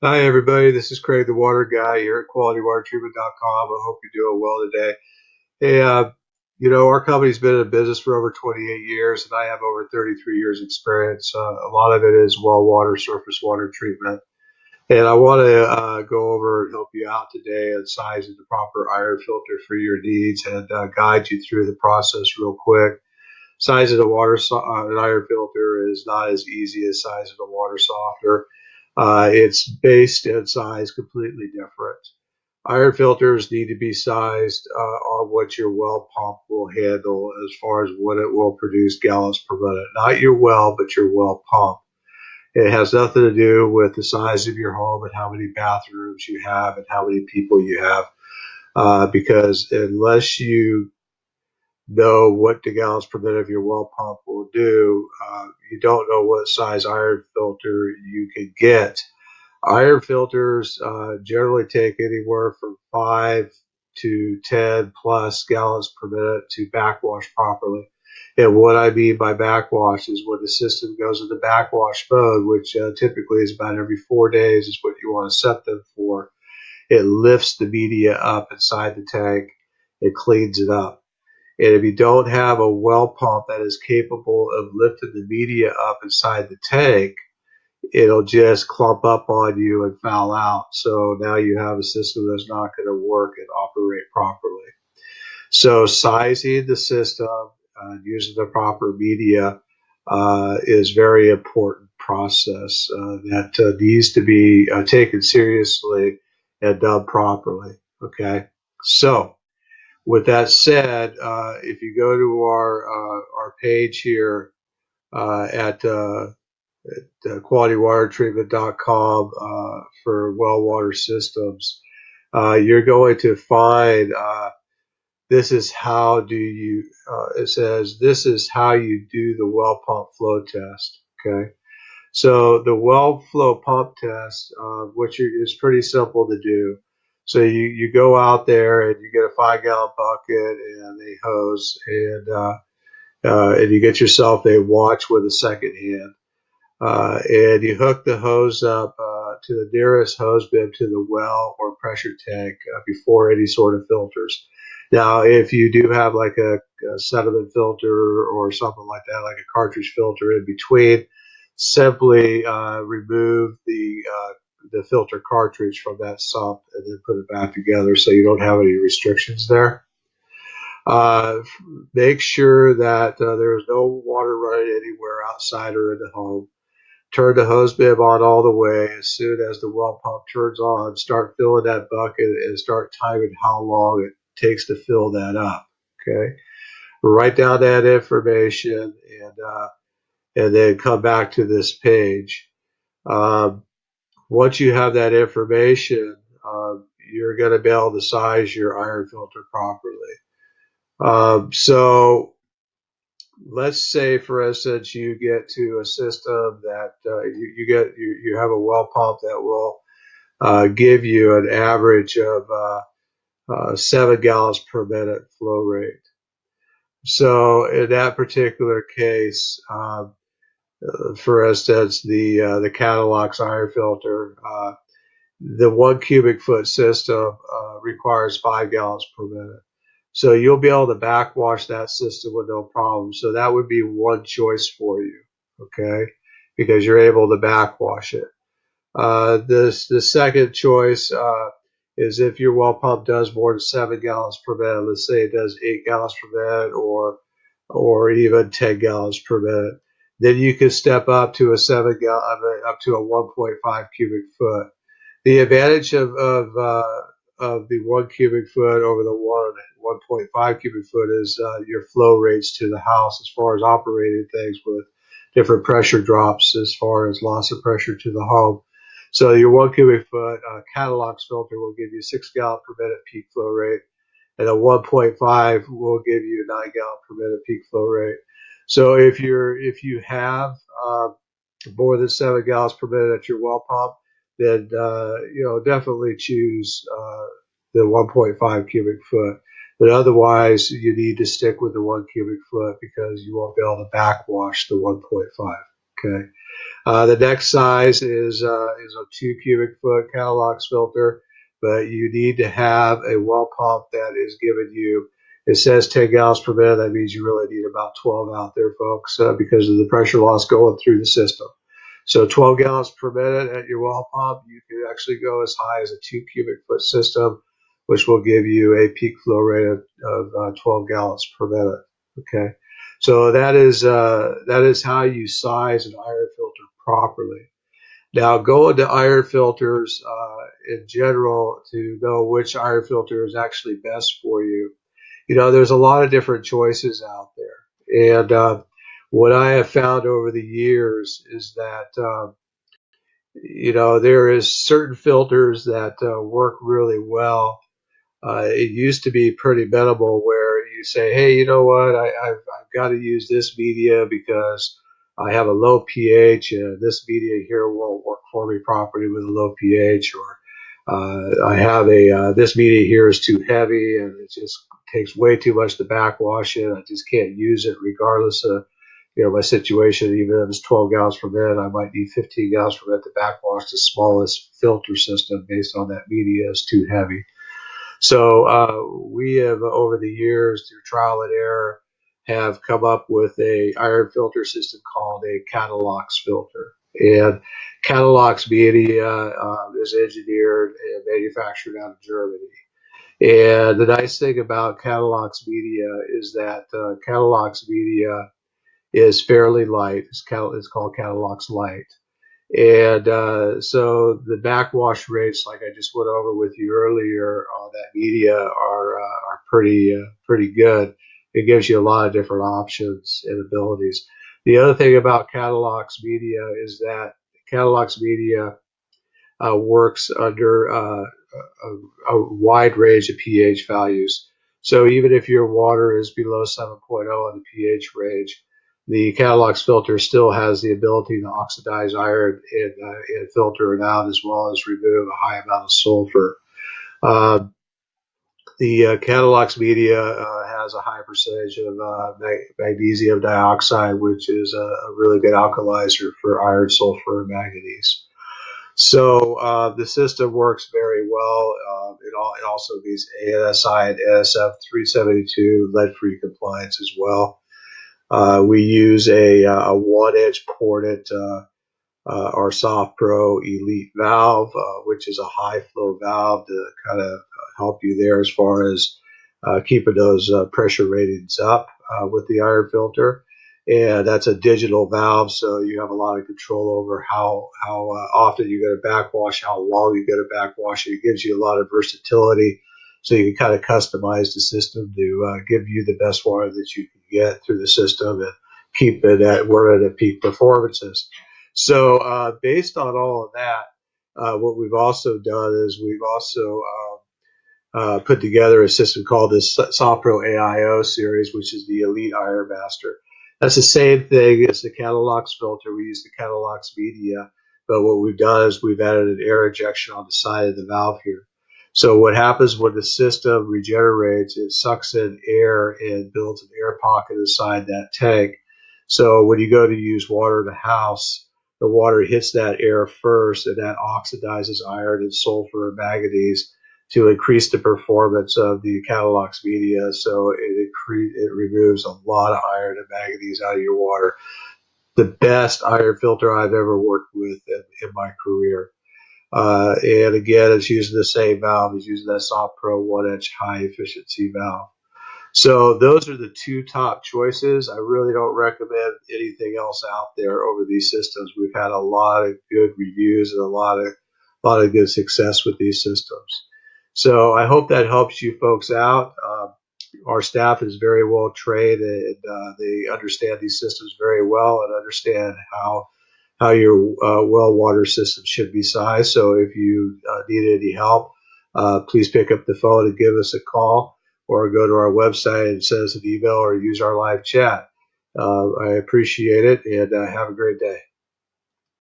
Hi, everybody. This is Craig, the water guy here at QualityWaterTreatment.com. I hope you're doing well today. Hey, our company's been in business for over 28 years, and I have over 33 years experience. A lot of it is well water, surface water treatment. And I want to go over and help you out today on sizing the proper iron filter for your needs and guide you through the process real quick. Sizing a an iron filter is not as easy as sizing a water softener. It's based and size completely different. Iron filters need to be sized on what your well pump will handle as far as what it will produce gallons per minute. Not your well, but your well pump. It has nothing to do with the size of your home and how many bathrooms you have and how many people you have. Because unless you know what the gallons per minute of your well pump will do, you don't know what size iron filter you can get. Iron filters generally take anywhere from 5 to 10 plus gallons per minute to backwash properly. And what I mean by backwash is when the system goes into backwash mode, which typically is about every 4 days, is what you want to set them for. It lifts the media up inside the tank, it cleans it up. And if you don't have a well pump that is capable of lifting the media up inside the tank, it'll just clump up on you and foul out. So now you have a system that's not going to work and operate properly. So sizing the system, using the proper media is very important process that needs to be taken seriously and done properly. Okay, so with that said, if you go to our page here at qualitywatertreatment.com for well water systems, you're going to find this is how do you, it says this is how you do the well pump flow test. Okay. So the well flow pump test, is pretty simple to do. So you go out there and you get a 5 gallon bucket and a hose and you get yourself a watch with a second hand. And you hook the hose up to the nearest hose bib to the well or pressure tank before any sort of filters. Now, if you do have like a sediment filter or something like that, like a cartridge filter in between, simply remove the filter cartridge from that sump and then put it back together so you don't have any restrictions there. Uh, Make sure that there's no water running anywhere outside or in the home. Turn the hose bib on all the way. As soon as the well pump turns on, start filling that bucket and start timing how long it takes to fill that up. Okay. Write down that information and then come back to this page. Um, Once you have that information, you're going to be able to size your iron filter properly. So let's say, for instance, you get to a system that you have a well pump that will give you an average of 7 gallons per minute flow rate. So in that particular case, for instance, the Catalox iron filter, the 1 cubic foot system requires 5 gallons per minute. So you'll be able to backwash that system with no problem. So that would be one choice for you, okay? Because you're able to backwash it. The second choice is if your well pump does more than 7 gallons per minute. Let's say it does 8 gallons per minute or even 10 gallons per minute. Then you can step up to up to a 1.5 cubic foot. The advantage of the 1 cubic foot over the 1.5 cubic foot is your flow rates to the house as far as operating things with different pressure drops as far as loss of pressure to the home. So your 1 cubic foot Catalox filter will give you 6 gallon per minute peak flow rate, and a 1.5 will give you 9 gallon per minute peak flow rate. So if you have more than 7 gallons per minute at your well pump, then definitely choose the 1.5 cubic foot. But otherwise, you need to stick with the 1 cubic foot because you won't be able to backwash the 1.5. Okay. The next size is a 2 cubic foot Catalox filter, but you need to have a well pump that is giving you. It says 10 gallons per minute. That means you really need about 12 out there, folks, because of the pressure loss going through the system. So 12 gallons per minute at your well pump, you can actually go as high as a 2 cubic foot system, which will give you a peak flow rate of 12 gallons per minute. Okay, so that is how you size an iron filter properly. Now, go into iron filters in general to know which iron filter is actually best for you. There's a lot of different choices out there, and what I have found over the years is that there is certain filters that work really well. It used to be pretty minimal where you say, hey, you know what, I've got to use this media because I have a low pH and this media here won't work for me properly with a low pH, or I have this media here is too heavy and it just takes way too much to backwash it. I just can't use it regardless of my situation. Even if it's 12 gallons per minute, I might need 15 gallons per minute to backwash the smallest filter system based on that media is too heavy. So we have, over the years, through trial and error, have come up with a iron filter system called a Catalox filter. And Catalox media is engineered and manufactured out of Germany. And the nice thing about Catalox media is that Catalox media is fairly light. It's called Catalox Light. And so the backwash rates, like I just went over with you earlier on that media, are pretty good. It gives you a lot of different options and abilities. The other thing about Catalox media is that Catalox media works under a wide range of pH values. So even if your water is below 7.0 in the pH range, the Catalox filter still has the ability to oxidize iron and filter it out, as well as remove a high amount of sulfur. Uh, the Catalox media has a high percentage of magnesium dioxide, which is a really good alkalizer for iron, sulfur, and manganese. So the system works very well. It also meets ANSI and NSF 372 lead-free compliance as well. We use a 1-inch ported our SoftPro Elite valve, which is a high flow valve to kind of help you there as far as keeping those pressure ratings up with the iron filter. And that's a digital valve, so you have a lot of control over how often you're going to backwash, how long you're going to backwash. It gives you a lot of versatility, so you can kind of customize the system to give you the best water that you can get through the system and keep it at peak performances. So based on all of that, what we've also done is we've also put together a system called the SoftPro AIO series, which is the Elite Iron Master. That's the same thing as the Catalox filter. We use the Catalox media, but what we've done is we've added an air injection on the side of the valve here. So what happens when the system regenerates, it sucks in air and builds an air pocket inside that tank. So when you go to use water in the house, the water hits that air first, and that oxidizes iron and sulfur and manganese to increase the performance of the Catalox media. So it removes a lot of iron and manganese out of your water. The best iron filter I've ever worked with in my career. And again, it's using the same valve. It's using that SoftPro 1-inch high efficiency valve. So those are the two top choices. I really don't recommend anything else out there over these systems. We've had a lot of good reviews and a lot of good success with these systems. So I hope that helps you folks out. Our staff is very well trained, and they understand these systems very well and understand how your well water system should be sized. So if you need any help, please pick up the phone and give us a call, or go to our website and send us an email, or use our live chat. I appreciate it, and have a great day.